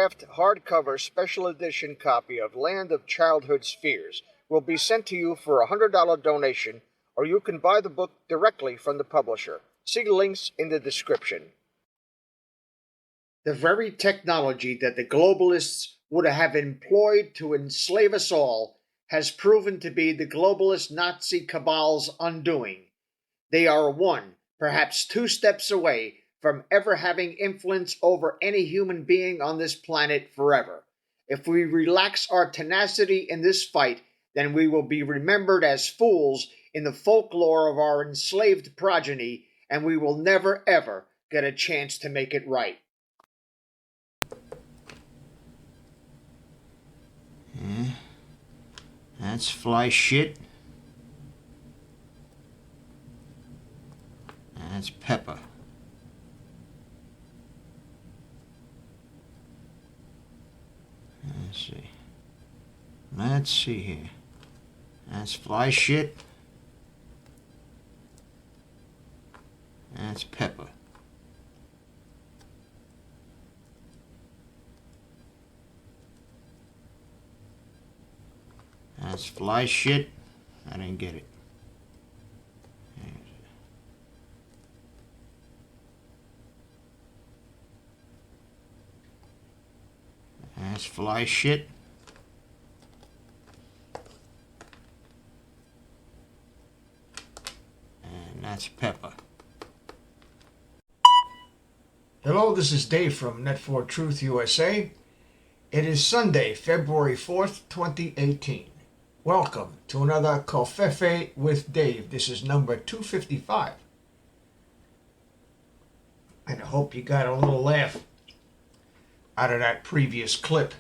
autographed hardcover special edition copy of Land of Childhood's Fears will be sent to you for a $100 donation, or you can buy the book directly from the publisher. See links in the description. The very technology that the globalists would have employed to enslave us all has proven to be the globalist Nazi cabal's undoing. They are one, perhaps two steps away from ever having influence over any human being on this planet forever. If we relax our tenacity in this fight, then we will be remembered as fools in the folklore of our enslaved progeny, and we will never ever get a chance to make it right. That's fly shit. That's pepper. Let's see here. That's fly shit. That's pepper. That's fly shit. I didn't get it. That's fly shit. And that's pepper. Hello, this is Dave from Net4 Truth USA. It is Sunday, February 4th, 2018. Welcome to another Covfefe with Dave. This is number 255. And I hope you got a little laugh out of that previous clip.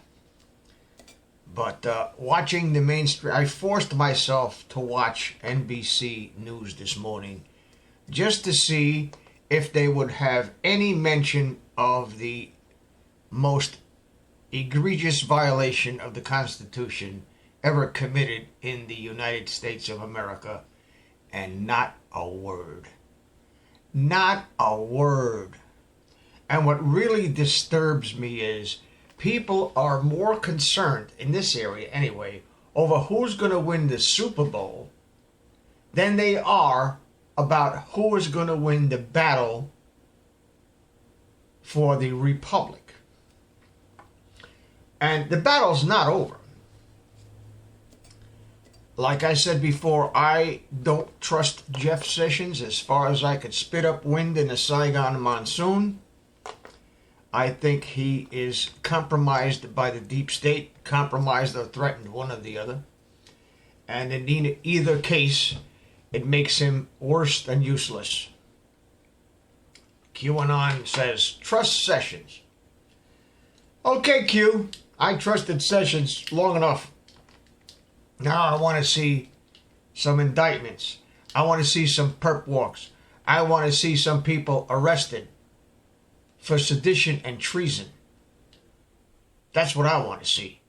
But watching the mainstream, I forced myself to watch NBC News this morning just to see if they would have any mention of the most egregious violation of the Constitution ever committed in the United States of America, and not a word. Not a word. And what really disturbs me is people are more concerned, in this area anyway, over who's going to win the Super Bowl than they are about who is going to win the battle for the Republic. And the battle's not over. Like I said before, I don't trust Jeff Sessions as far as I could spit up wind in a Saigon monsoon. I think he is compromised by the deep state, compromised or threatened, one or the other. And in either case, it makes him worse than useless. QAnon says, trust Sessions. Okay, Q, I trusted Sessions long enough. Now I want to see some indictments. I want to see some perp walks. I want to see some people arrested for sedition and treason. That's what I want to see.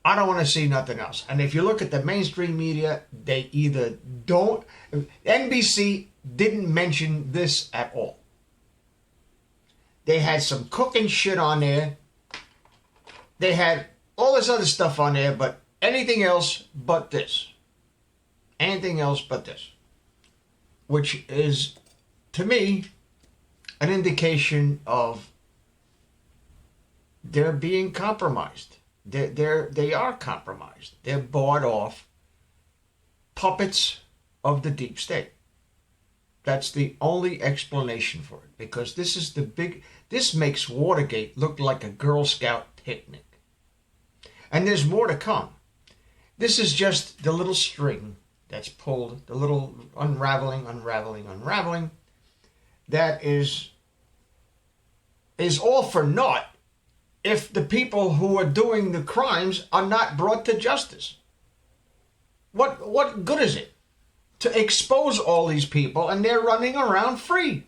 I don't want to see nothing else. And if you look at the mainstream media, they either don't... NBC didn't mention this at all. They had some cooking shit on there. They had all this other stuff on there, but anything else but this. Anything else but this. Which is, to me, an indication of they're being compromised. They are compromised. They're bought off puppets of the deep state. That's the only explanation for it. Because this makes Watergate look like a Girl Scout picnic. And there's more to come. This is just the little string that's pulled, the little unraveling, that is all for naught if the people who are doing the crimes are not brought to justice. What good is it to expose all these people and they're running around free?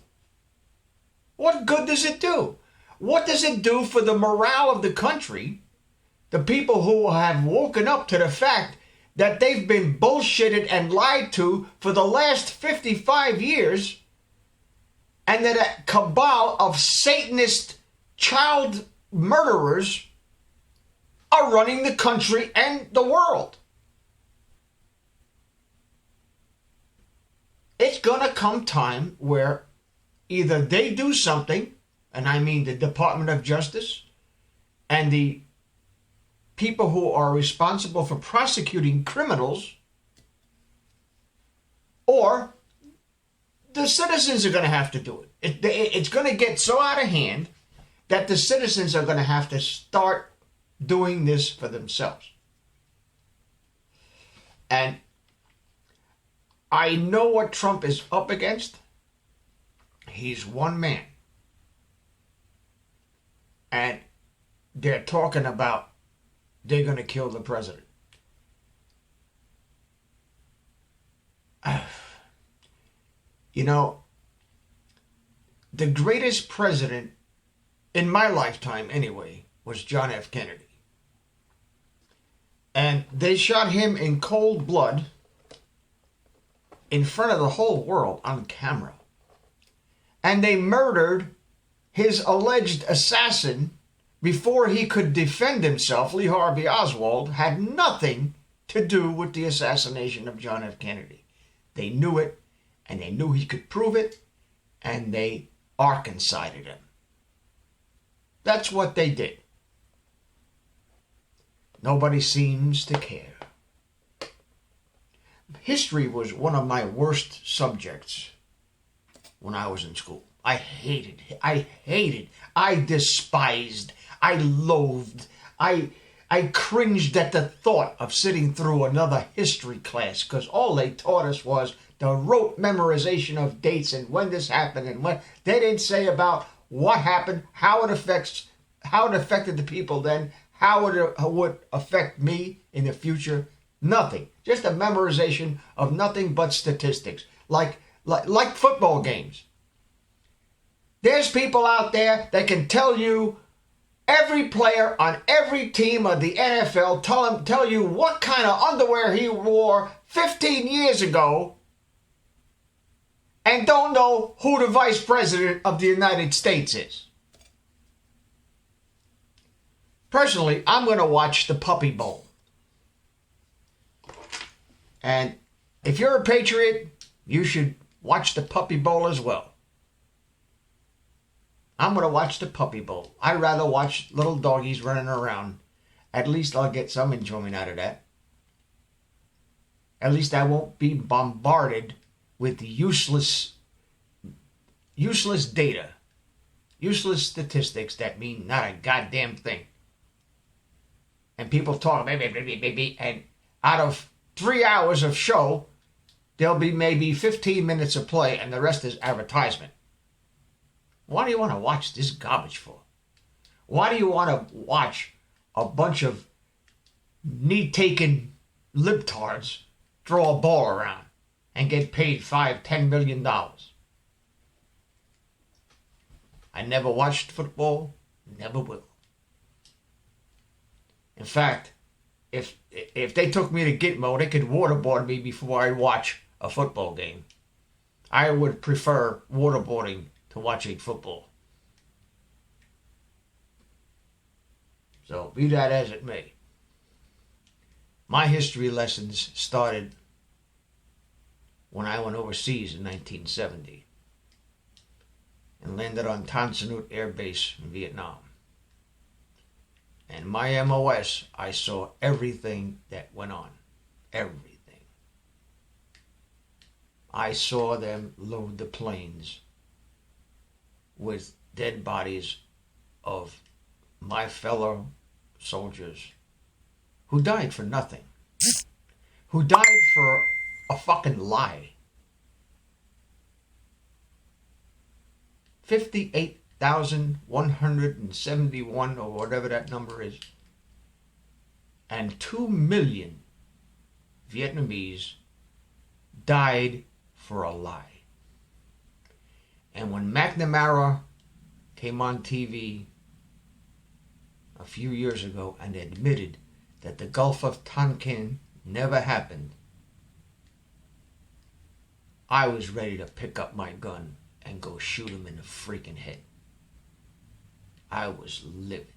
What good does it do? What does it do for the morale of the country, the people who have woken up to the fact that they've been bullshitted and lied to for the last 55 years, and that a cabal of Satanist child murderers are running the country and the world. It's going to come time where either they do something, and I mean the Department of Justice and the people who are responsible for prosecuting criminals, or the citizens are going to have to do it. It's going to get so out of hand that the citizens are going to have to start doing this for themselves. And I know what Trump is up against. He's one man. And they're talking about they're going to kill the president. You know, the greatest president in my lifetime anyway was John F. Kennedy. And they shot him in cold blood in front of the whole world on camera. And they murdered his alleged assassin before he could defend himself. Lee Harvey Oswald had nothing to do with the assassination of John F. Kennedy. They knew it, and they knew he could prove it, and they Arkansided him. That's what they did. Nobody seems to care. History was one of my worst subjects when I was in school. I hated, I despised, I loathed, I cringed at the thought of sitting through another history class, because all they taught us was the rote memorization of dates and when this happened and when. They didn't say about what happened, how it affected the people then, how it would affect me in the future. Nothing. Just a memorization of nothing but statistics, like football games. There's people out there that can tell you every player on every team of the NFL, tell you what kind of underwear he wore 15 years ago, and don't know who the vice president of the United States is. Personally, I'm going to watch the Puppy Bowl. And if you're a patriot, you should watch the Puppy Bowl as well. I'm going to watch the Puppy Bowl. I'd rather watch little doggies running around. At least I'll get some enjoyment out of that. At least I won't be bombarded with useless data, useless statistics that mean not a goddamn thing. And people talk, and out of 3 hours of show, there'll be maybe 15 minutes of play, and the rest is advertisement. Why do you want to watch this garbage for? Why do you want to watch a bunch of knee-taking libtards throw a ball around and get paid $5-10 million? I never watched football, never will. In fact, if they took me to Gitmo, they could waterboard me before I watch a football game. I would prefer waterboarding to watching football. So be that as it may, my history lessons started when I went overseas in 1970 and landed on Tan Son Nhut Air Base in Vietnam. And my MOS, I saw everything that went on. Everything. I saw them load the planes with dead bodies of my fellow soldiers who died for nothing. Who died for a fucking lie. 58,171 or whatever that number is. And 2 million Vietnamese died for a lie. And when McNamara came on TV a few years ago and admitted that the Gulf of Tonkin never happened, I was ready to pick up my gun and go shoot him in the freaking head. I was livid.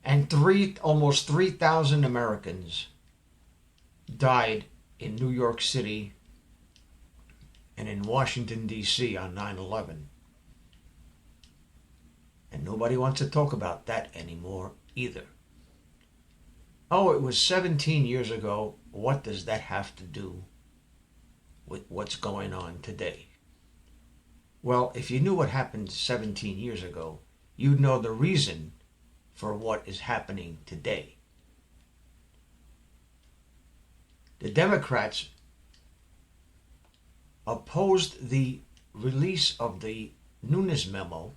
And almost 3,000 Americans died in New York City and in Washington, D.C. on 9/11. And nobody wants to talk about that anymore either. Oh, it was 17 years ago. What does that have to do with what's going on today? Well, if you knew what happened 17 years ago, you'd know the reason for what is happening today. The Democrats opposed the release of the Nunes memo,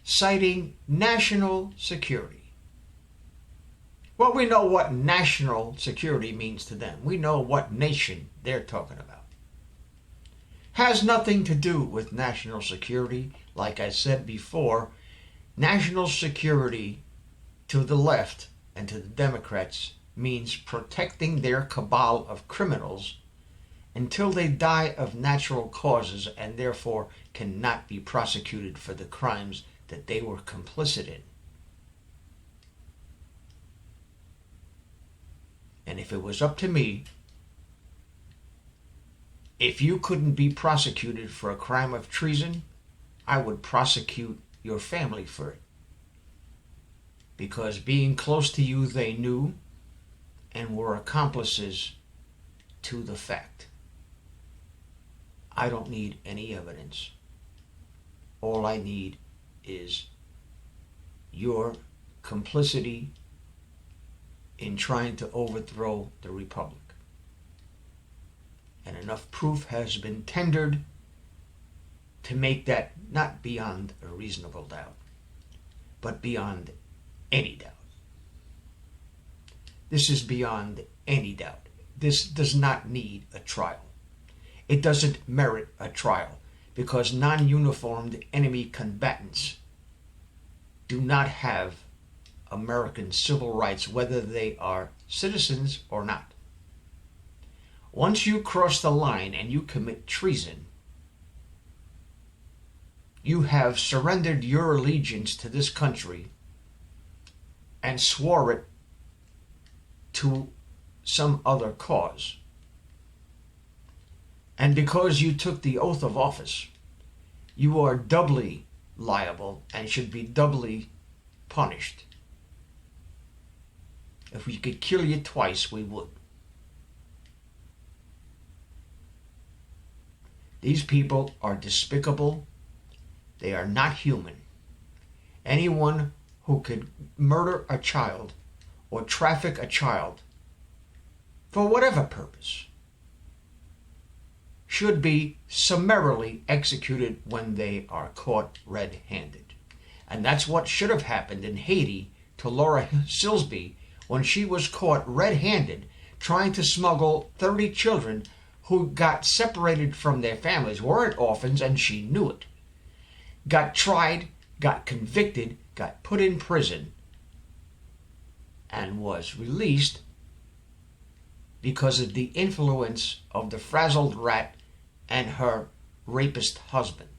citing national security. Well, we know what national security means to them. We know what nation they're talking about. Has nothing to do with national security. Like I said before, national security to the left and to the Democrats means protecting their cabal of criminals until they die of natural causes and therefore cannot be prosecuted for the crimes that they were complicit in. And if it was up to me, if you couldn't be prosecuted for a crime of treason, I would prosecute your family for it. Because being close to you, they knew and were accomplices to the fact. I don't need any evidence. All I need is your complicity in trying to overthrow the Republic. And enough proof has been tendered to make that not beyond a reasonable doubt, but beyond any doubt. This is beyond any doubt. This does not need a trial. It doesn't merit a trial because non-uniformed enemy combatants do not have American civil rights, whether they are citizens or not. Once you cross the line and you commit treason, you have surrendered your allegiance to this country and swore it to some other cause. And because you took the oath of office, you are doubly liable and should be doubly punished. If we could kill you twice, we would. These people are despicable. They are not human. Anyone who could murder a child or traffic a child for whatever purpose should be summarily executed when they are caught red-handed. And that's what should have happened in Haiti to Laura Silsby when she was caught red-handed trying to smuggle 30 children who got separated from their families, weren't orphans, and she knew it. Got tried, got convicted, got put in prison, and was released because of the influence of the frazzled rat and her rapist husband.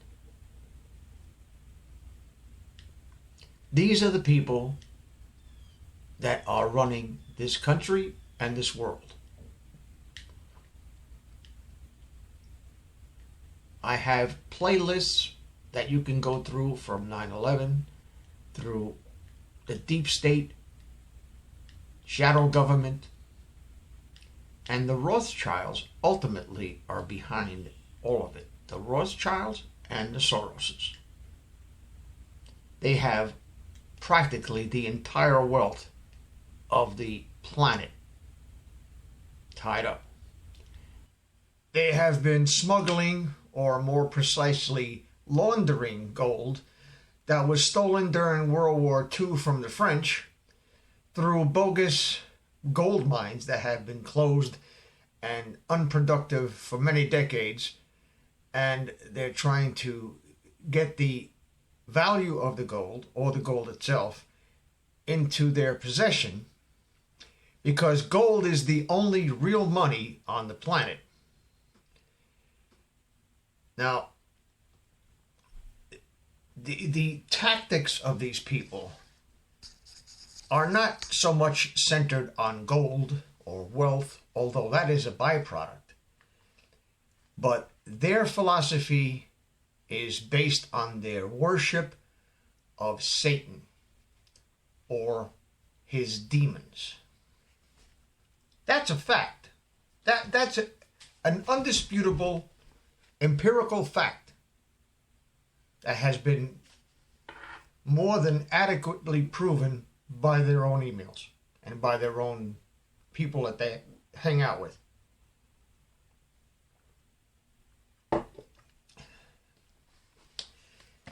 These are the people that are running this country and this world. I have playlists that you can go through from 9/11 through the deep state, shadow government, and the Rothschilds ultimately are behind all of it. The Rothschilds and the Soroses. They have practically the entire wealth of the planet tied up. They have been smuggling, or more precisely laundering, gold that was stolen during World War II from the French through bogus gold mines that have been closed and unproductive for many decades, and they're trying to get the value of the gold, or the gold itself, into their possession, because gold is the only real money on the planet. Now, the tactics of these people are not so much centered on gold or wealth, although that is a byproduct. But their philosophy is based on their worship of Satan or his demons. That's a fact. That's an undisputable empirical fact that has been more than adequately proven by their own emails and by their own people that they hang out with.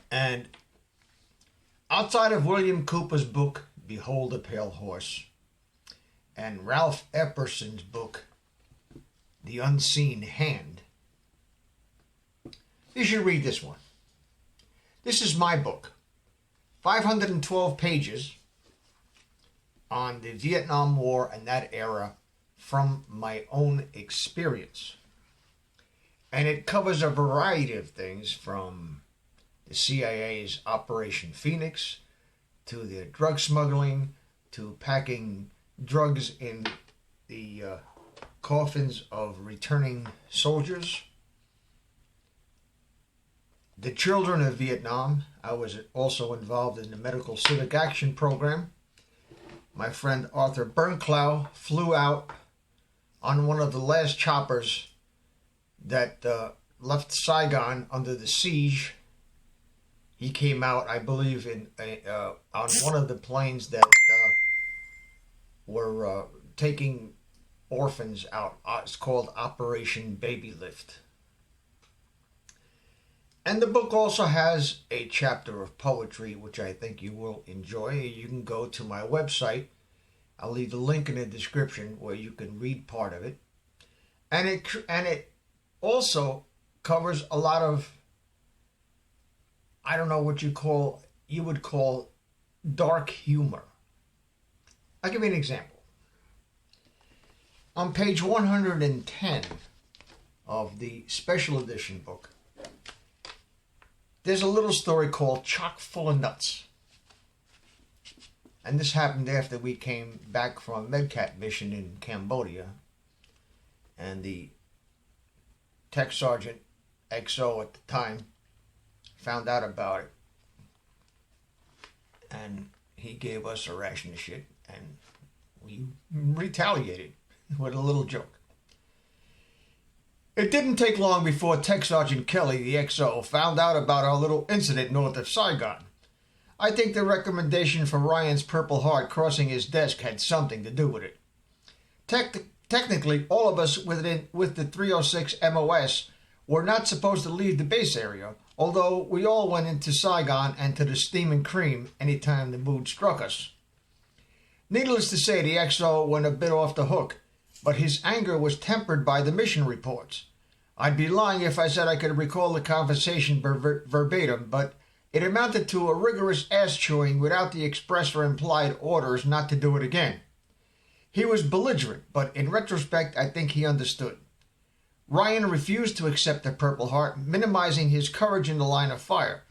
And outside of William Cooper's book, Behold a Pale Horse, and Ralph Epperson's book, The Unseen Hand, you should read this one. This is my book, 512 pages on the Vietnam War and that era from my own experience. And it covers a variety of things, from the CIA's Operation Phoenix to the drug smuggling to packing drugs in the coffins of returning soldiers. The children of Vietnam. I was also involved in the Medical Civic Action Program. My friend Arthur Bernklau flew out on one of the last choppers that left Saigon under the siege. He came out, I believe, on one of the planes that were taking orphans out. It's called Operation Baby Lift. And the book also has a chapter of poetry, which I think you will enjoy. You can go to my website. I'll leave the link in the description where you can read part of it. And it also covers a lot of, I don't know what you would call dark humor. I'll give you an example. On page 110 of the special edition book, there's a little story called Chock Full of Nuts. And this happened after we came back from a MedCat mission in Cambodia. And the Tech Sergeant XO at the time found out about it. And he gave us a ration of shit. And we retaliated with a little joke. It didn't take long before Tech Sergeant Kelly, the XO, found out about our little incident north of Saigon. I think the recommendation for Ryan's Purple Heart crossing his desk had something to do with it. Technically, all of us with the 306 MOS were not supposed to leave the base area, although we all went into Saigon and to the steam and cream anytime the mood struck us. Needless to say, the XO went a bit off the hook, but his anger was tempered by the mission reports. I'd be lying if I said I could recall the conversation verbatim, but it amounted to a rigorous ass-chewing without the express or implied orders not to do it again. He was belligerent, but in retrospect, I think he understood. Ryan refused to accept the Purple Heart, minimizing his courage in the line of fire.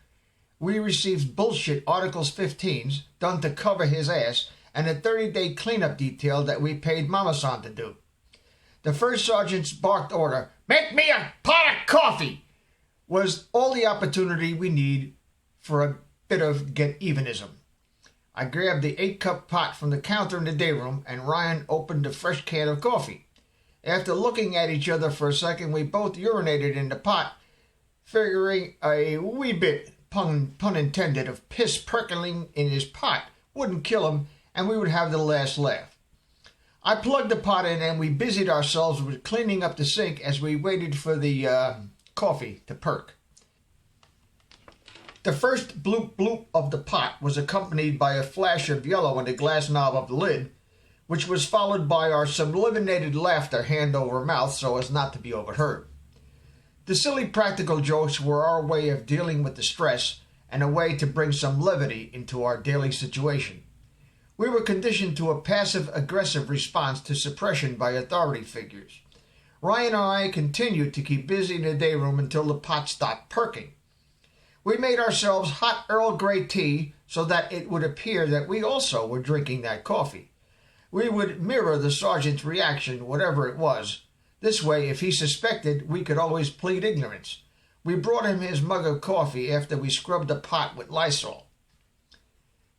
We received bullshit Articles 15s done to cover his ass, and a 30-day cleanup detail that we paid Mama-san to do. The first sergeant's barked order, "Make me a pot of coffee," was all the opportunity we need for a bit of get-evenism. I grabbed the 8-cup pot from the counter in the day room, and Ryan opened a fresh can of coffee. After looking at each other for a second, we both urinated in the pot, figuring a wee bit, pun intended, of piss percolating in his pot wouldn't kill him, and we would have the last laugh. I plugged the pot in, and we busied ourselves with cleaning up the sink as we waited for the coffee to perk. The first bloop bloop of the pot was accompanied by a flash of yellow in the glass knob of the lid, which was followed by our sublimated laughter hand over mouth so as not to be overheard. The silly practical jokes were our way of dealing with the stress and a way to bring some levity into our daily situation. We were conditioned to a passive-aggressive response to suppression by authority figures. Ryan and I continued to keep busy in the day room until the pot stopped perking. We made ourselves hot Earl Grey tea, so that it would appear that we also were drinking that coffee. We would mirror the sergeant's reaction, whatever it was. This way, if he suspected, we could always plead ignorance. We brought him his mug of coffee after we scrubbed the pot with Lysol.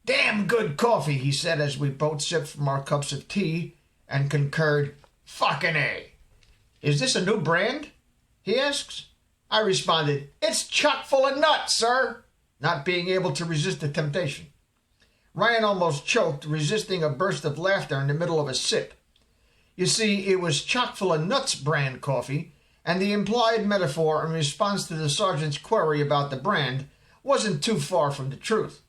"Damn good coffee," he said as we both sipped from our cups of tea and concurred, "Fucking A." "Is this a new brand?" he asks. I responded, "It's chock full of nuts, sir," not being able to resist the temptation. Ryan almost choked, resisting a burst of laughter in the middle of a sip. You see, it was chock full of nuts brand coffee, and the implied metaphor in response to the sergeant's query about the brand wasn't too far from the truth.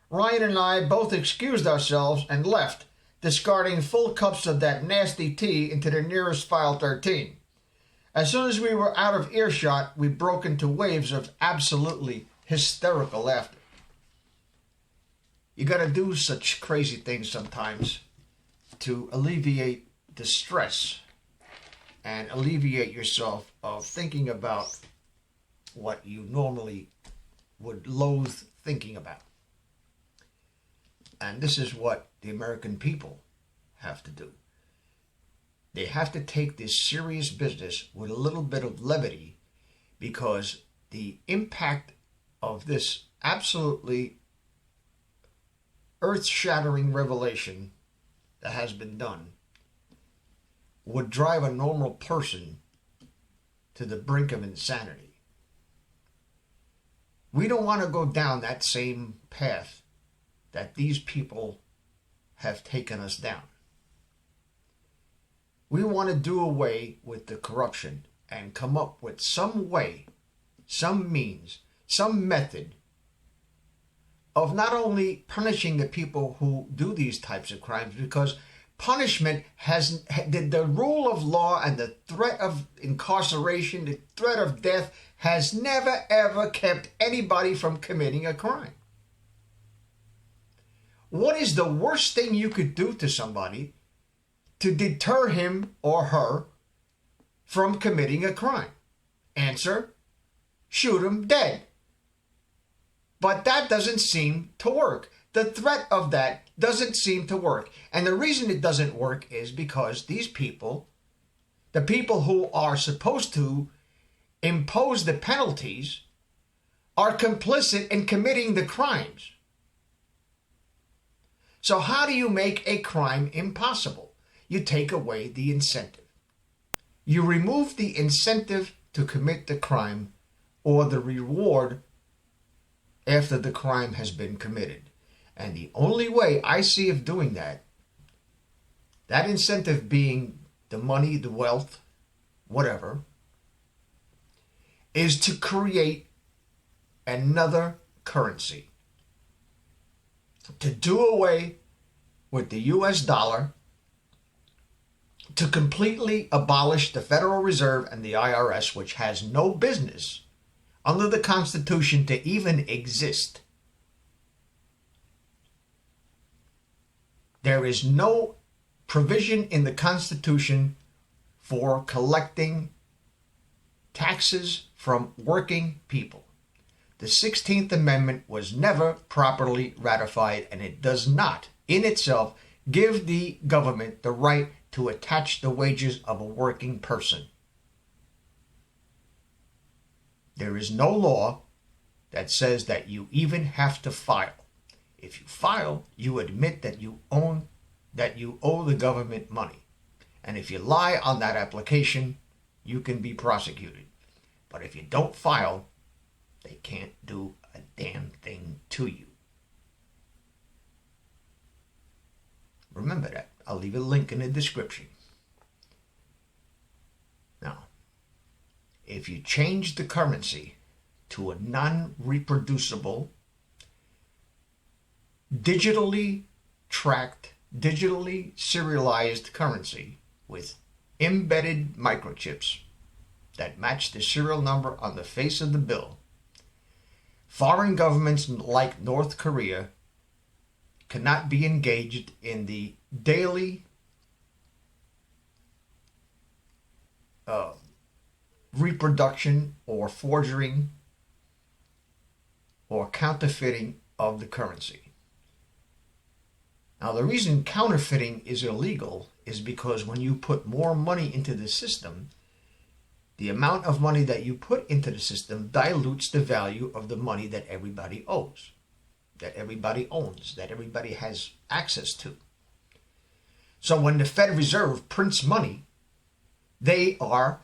Ryan and I both excused ourselves and left, discarding full cups of that nasty tea into the nearest file 13. As soon as we were out of earshot, we broke into waves of absolutely hysterical laughter. You gotta do such crazy things sometimes to alleviate the stress and alleviate yourself of thinking about what you normally would loathe thinking about. And this is what the American people have to do. They have to take this serious business with a little bit of levity, because the impact of this absolutely earth-shattering revelation that has been done would drive a normal person to the brink of insanity. We don't want to go down that same path that these people have taken us down. We want to do away with the corruption and come up with some way, some means, some method of not only punishing the people who do these types of crimes, because punishment has the rule of law and the threat of incarceration, the threat of death has never ever kept anybody from committing a crime. What is the worst thing you could do to somebody to deter him or her from committing a crime? Answer: shoot him dead. But that doesn't seem to work. The threat of that doesn't seem to work. And the reason it doesn't work is because these people, the people who are supposed to impose the penalties, are complicit in committing the crimes. So how do you make a crime impossible? You take away the incentive. You remove the incentive to commit the crime or the reward after the crime has been committed. And the only way I see of doing that, that incentive being the money, the wealth, whatever, is to create another currency. To do away with the US dollar, to completely abolish the Federal Reserve and the IRS, which has no business under the Constitution to even exist. There is no provision in the Constitution for collecting taxes from working people. The 16th Amendment was never properly ratified, and it does not, in itself, give the government the right to attach the wages of a working person. There is no law that says that you even have to file. If you file, you admit that you owe the government money. And if you lie on that application, you can be prosecuted. But if you don't file, they can't do a damn thing to you. Remember that. I'll leave a link in the description. Now, if you change the currency to a non-reproducible, digitally tracked, digitally serialized currency with embedded microchips that match the serial number on the face of the bill, foreign governments like North Korea cannot be engaged in the daily reproduction or forging or counterfeiting of the currency. Now, the reason counterfeiting is illegal is because when you put more money into the system, the amount of money that you put into the system dilutes the value of the money that everybody owes, that everybody owns, that everybody has access to. So when the Federal Reserve prints money, they are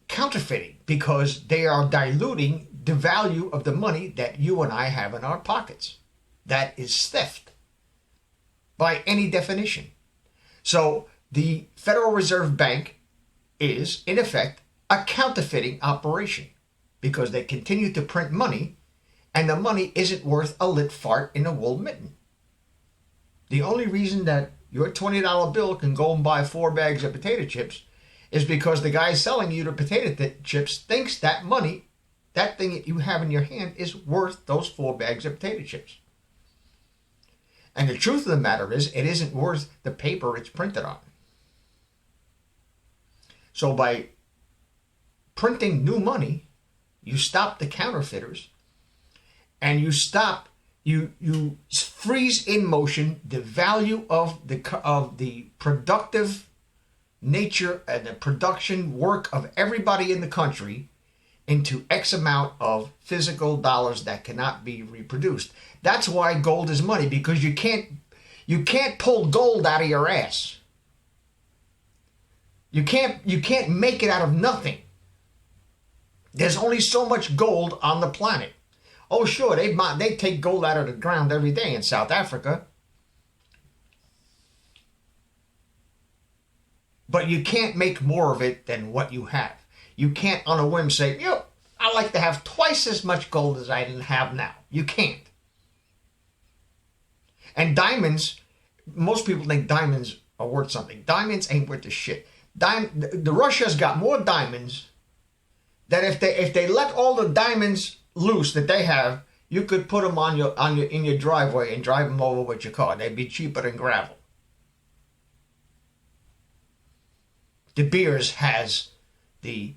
counterfeiting because they are diluting the value of the money that you and I have in our pockets. That is theft by any definition. So the Federal Reserve Bank is, in effect, a counterfeiting operation because they continue to print money and the money isn't worth a lit fart in a wool mitten. The only reason that your $20 bill can go and buy 4 bags of potato chips is because the guy selling you the potato chips thinks that money, that thing that you have in your hand, is worth those 4 bags of potato chips. And the truth of the matter is, it isn't worth the paper it's printed on. So by printing new money, you stop the counterfeiters, and you freeze in motion the value of the productive nature and the production work of everybody in the country into X amount of physical dollars that cannot be reproduced. That's why gold is money, because you can't pull gold out of your ass. You can't make it out of nothing. There's only so much gold on the planet. Oh, sure, they take gold out of the ground every day in South Africa. But you can't make more of it than what you have. You can't on a whim say, I like to have twice as much gold as I have now. You can't. And diamonds, most people think diamonds are worth something. Diamonds ain't worth a shit. The Russia's got more diamonds that if they let all the diamonds loose that they have, you could put them in your driveway and drive them over with your car. They'd be cheaper than gravel. De Beers has the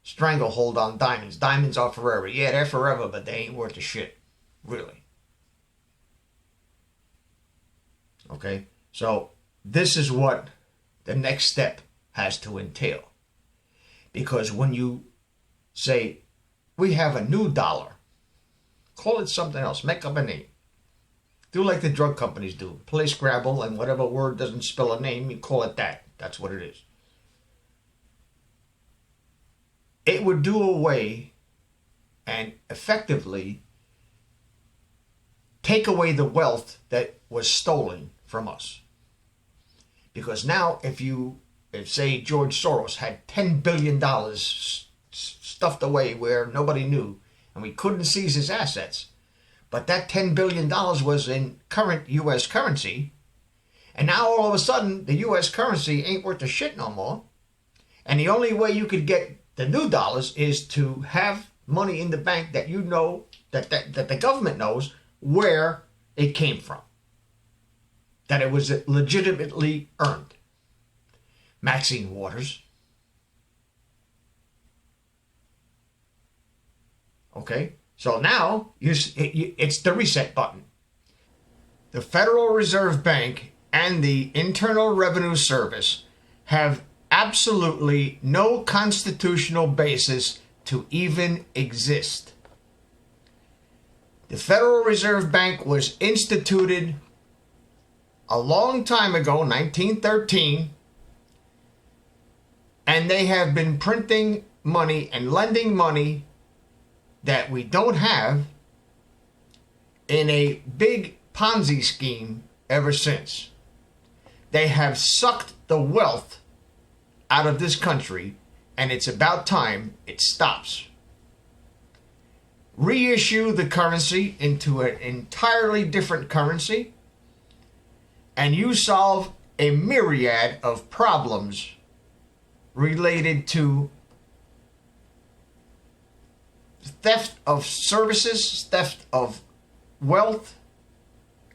stranglehold on diamonds. Diamonds are forever. Yeah, they're forever, but they ain't worth a shit. Really. Okay? So this is what the next step has to entail. Because when you say, we have a new dollar, call it something else. Make up a name. Do like the drug companies do. Play Scrabble, and whatever word doesn't spell a name, you call it that. That's what it is. It would do away and effectively take away the wealth that was stolen from us. Because now if say George Soros had $10 billion stuffed away where nobody knew and we couldn't seize his assets, but that $10 billion was in current U.S. currency, and now all of a sudden the U.S. currency ain't worth a shit no more, and the only way you could get the new dollars is to have money in the bank that you know, that the government knows where it came from. That it was legitimately earned. Maxine Waters. Okay? So now, it's the reset button. The Federal Reserve Bank and the Internal Revenue Service have absolutely no constitutional basis to even exist. The Federal Reserve Bank was instituted a long time ago, 1913, and they have been printing money and lending money that we don't have in a big Ponzi scheme ever since. They have sucked the wealth out of this country, and it's about time it stops. Reissue the currency into an entirely different currency, and you solve a myriad of problems related to theft of services, theft of wealth,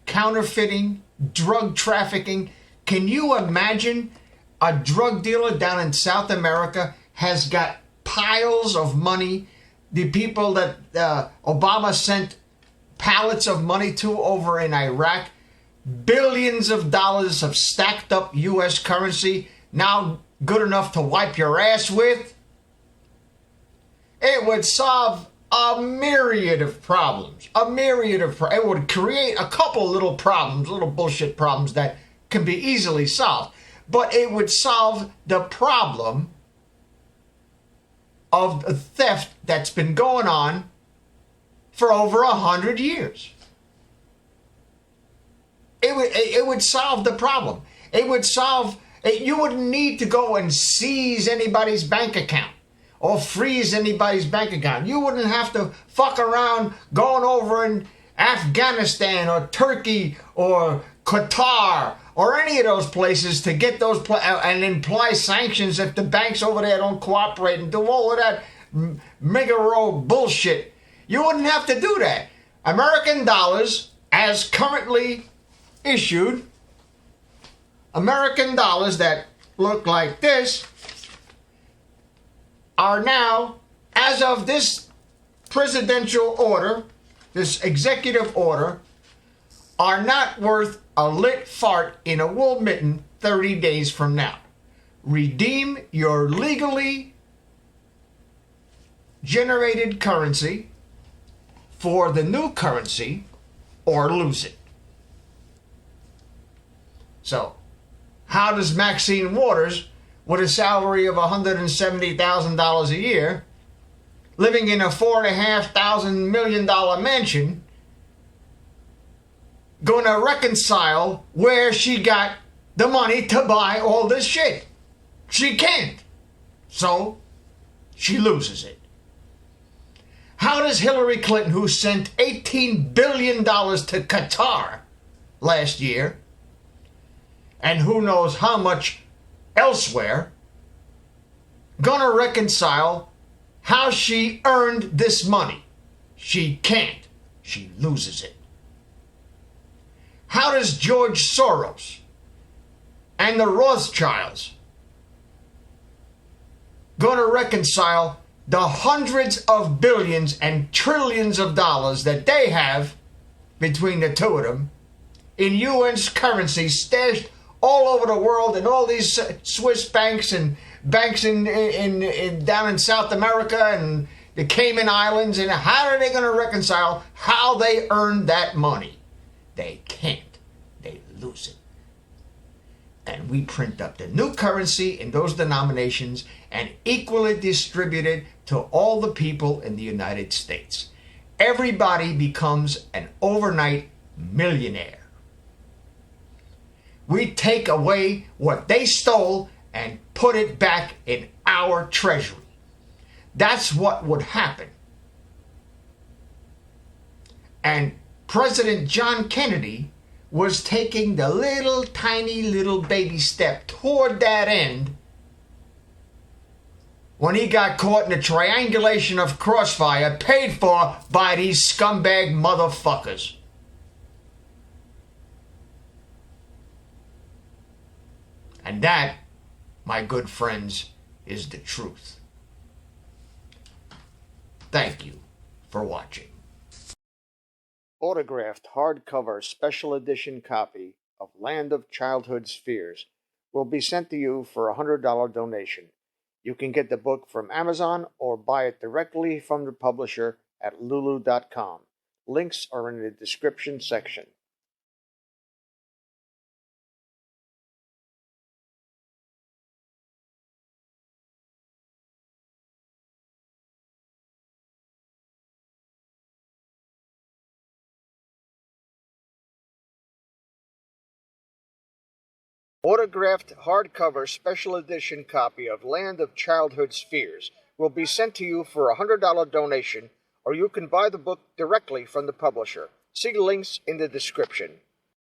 counterfeiting, drug trafficking. Can you imagine a drug dealer down in South America has got piles of money? The people that Obama sent pallets of money to over in Iraq, billions of dollars of stacked up U.S. currency, now good enough to wipe your ass with, it would solve a myriad of problems. It would create a couple little problems, little bullshit problems that can be easily solved. But it would solve the problem of the theft that's been going on for over 100 years. It would solve the problem. It would solve, you wouldn't need to go and seize anybody's bank account or freeze anybody's bank account. You wouldn't have to fuck around going over in Afghanistan or Turkey or Qatar or any of those places to get those and imply sanctions if the banks over there don't cooperate and do all of that mega-roll bullshit. You wouldn't have to do that. American dollars, as currently issued, American dollars that look like this, are now, as of this presidential order, this executive order, are not worth a lit fart in a wool mitten 30 days from now. Redeem your legally generated currency for the new currency or lose it. So, how does Maxine Waters, with a salary of $170,000 a year, living in a $4.5 million mansion, going to reconcile where she got the money to buy all this shit? She can't. So, she loses it. How does Hillary Clinton, who sent $18 billion to Qatar last year, and who knows how much elsewhere, gonna reconcile how she earned this money? She can't. She loses it. How does George Soros and the Rothschilds gonna reconcile the hundreds of billions and trillions of dollars that they have between the two of them in U.S. currency stashed all over the world in all these Swiss banks and banks in down in South America and the Cayman Islands? And how are they going to reconcile how they earned that money? They can't. They lose it. And we print up the new currency in those denominations and equally distribute it to all the people in the United States. Everybody becomes an overnight millionaire. We take away what they stole and put it back in our treasury. That's what would happen. And President John Kennedy was taking the little tiny little baby step toward that end when he got caught in a triangulation of crossfire paid for by these scumbag motherfuckers. And that, my good friends, is the truth. Thank you for watching. Autographed hardcover special edition copy of Land of Childhood's Fears will be sent to you for a $100 donation. You can get the book from Amazon or buy it directly from the publisher at lulu.com. Links are in the description section. Autographed hardcover special edition copy of Land of Childhood's Fears will be sent to you for a $100 donation, or you can buy the book directly from the publisher. See links in the description.